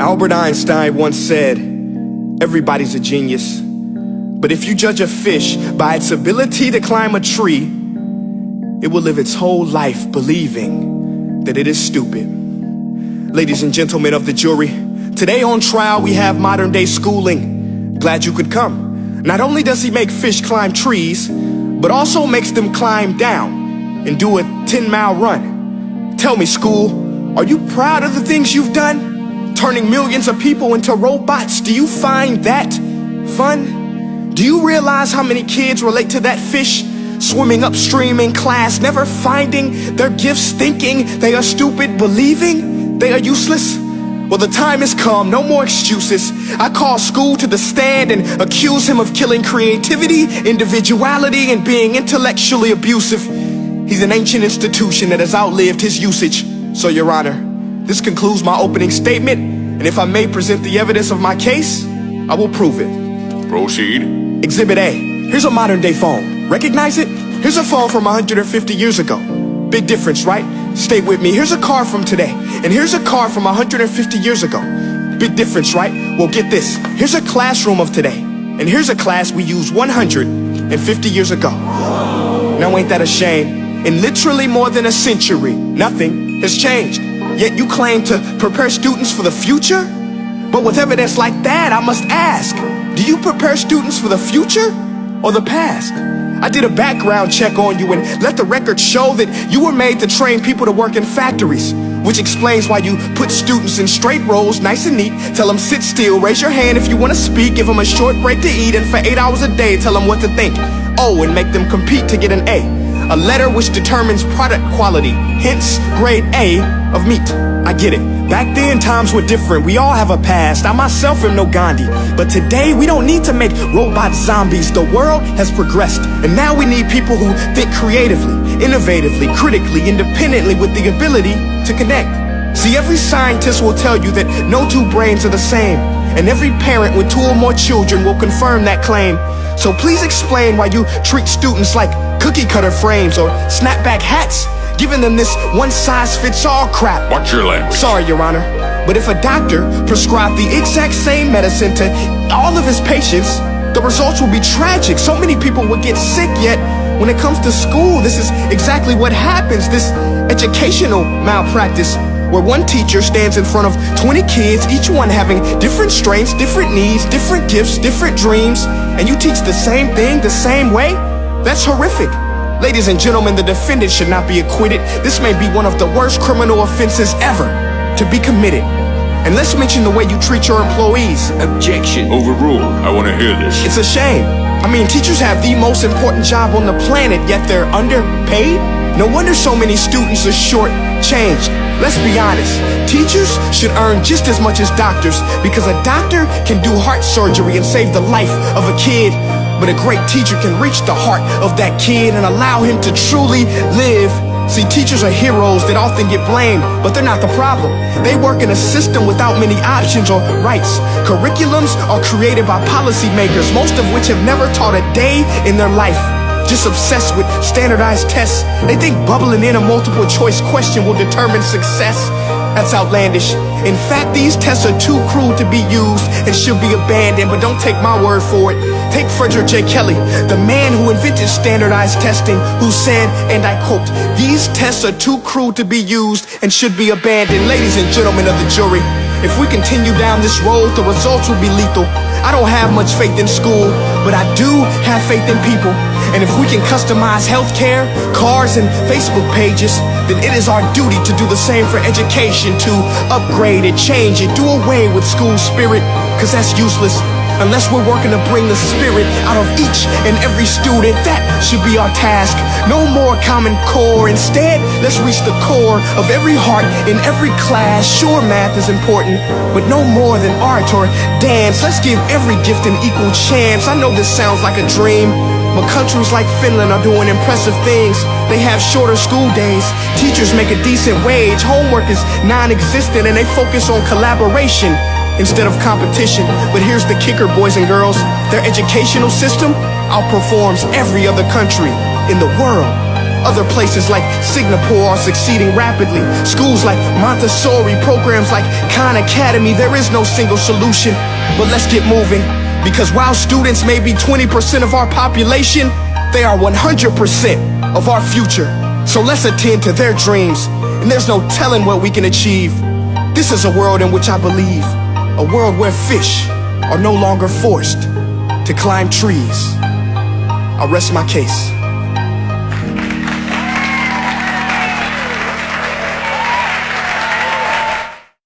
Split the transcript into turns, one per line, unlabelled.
Albert Einstein once said, everybody's a genius, but if you judge a fish by its ability to climb a tree, it will live its whole life believing that it is stupid. Ladies and gentlemen of the jury, today on trial we have modern day schooling. Glad you could come. Not only does he make fish climb trees, but also makes them climb down and do a 10-mile run. Tell me, school, are you proud of the things you've done? Turning millions of people into robots, do you find that fun? Do you realize how many kids relate to that fish swimming upstream in class, never finding their gifts, thinking they are stupid, believing they are useless? Well, the time has come, no more excuses. I call school to the stand and accuse him of killing creativity, individuality, and being intellectually abusive. He's an ancient institution that has outlived his usage. So, Your Honor, this concludes my opening statement, and if I may present the evidence of my case, I will prove it.
Proceed.
Exhibit A. Here's a modern day phone. Recognize it? Here's a phone from 150 years ago. Big difference, right? Stay with me. Here's a car from today, and here's a car from 150 years ago. Big difference, right? Well, get this. Here's a classroom of today, and here's a class we used 150 years ago. Now, ain't that a shame? In literally more than a century, nothing has changed. Yet you claim to prepare students for the future? But with evidence like that, I must ask, do you prepare students for the future or the past? I did a background check on you and let the record show that you were made to train people to work in factories, which explains why you put students in straight rows, nice and neat, tell them sit still, raise your hand if you want to speak, give them a short break to eat, and for 8 hours a day tell them what to think. Oh, and make them compete to get an A letter which determines product quality, hence grade A of meat. I get it. Back then, times were different. We all have a past. I myself am no Gandhi. But today, we don't need to make robot zombies. The world has progressed. And now we need people who think creatively, innovatively, critically, independently, with the ability to connect. See, every scientist will tell you that no two brains are the same. And every parent with 2 or more children will confirm that claim. So please explain why you treat students like cookie cutter frames or snapback hats, giving them this one-size-fits-all crap.
Watch your language.
Sorry, Your Honor, but if a doctor prescribed the exact same medicine to all of his patients, the results will be tragic. So many people would get sick, yet when it comes to school, this is exactly what happens. This educational malpractice, where one teacher stands in front of 20 kids, each one having different strengths, different needs, different gifts, different dreams, and you teach the same thing the same way? That's horrific. Ladies and gentlemen, the defendant should not be acquitted. This may be one of the worst criminal offenses ever to be committed. And let's mention the way you treat your employees.
Objection. Overruled. I want to hear this.
It's a shame. I mean, teachers have the most important job on the planet, yet they're underpaid? No wonder so many students are short-changed. Let's be honest, teachers should earn just as much as doctors, because a doctor can do heart surgery and save the life of a kid, but a great teacher can reach the heart of that kid and allow him to truly live. See, teachers are heroes that often get blamed, but they're not the problem. They work in a system without many options or rights. Curriculums are created by policymakers, most of which have never taught a day in their life. Just obsessed with standardized tests. They think bubbling in a multiple choice question will determine success. That's outlandish. In fact, these tests are too cruel to be used and should be abandoned, but don't take my word for it. Take Frederick J. Kelly, the man who invented standardized testing, who said, and I quote, "These tests are too cruel to be used and should be abandoned." Ladies and gentlemen of the jury, if we continue down this road, the results will be lethal. I don't have much faith in school, but I do have faith in people. And if we can customize healthcare, cars, and Facebook pages, then it is our duty to do the same for education, to upgrade it, change it, do away with school spirit, because that's useless. Unless we're working to bring the spirit out of each and every student, that should be our task. No more Common Core. Instead, let's reach the core of every heart in every class. Sure, math is important, but no more than art or dance. Let's give every gift an equal chance. I know this sounds like a dream, but countries like Finland are doing impressive things. They have shorter school days, teachers make a decent wage, homework is non-existent, and they focus on collaboration instead of competition. But here's the kicker, boys and girls. Their educational system outperforms every other country in the world. Other places like Singapore are succeeding rapidly. Schools like Montessori, programs like Khan Academy. There is no single solution, but let's get moving. Because while students may be 20% of our population, they are 100% of our future. So let's attend to their dreams, and there's no telling what we can achieve. This is a world in which I believe, a world where fish are no longer forced to climb trees. I rest my case.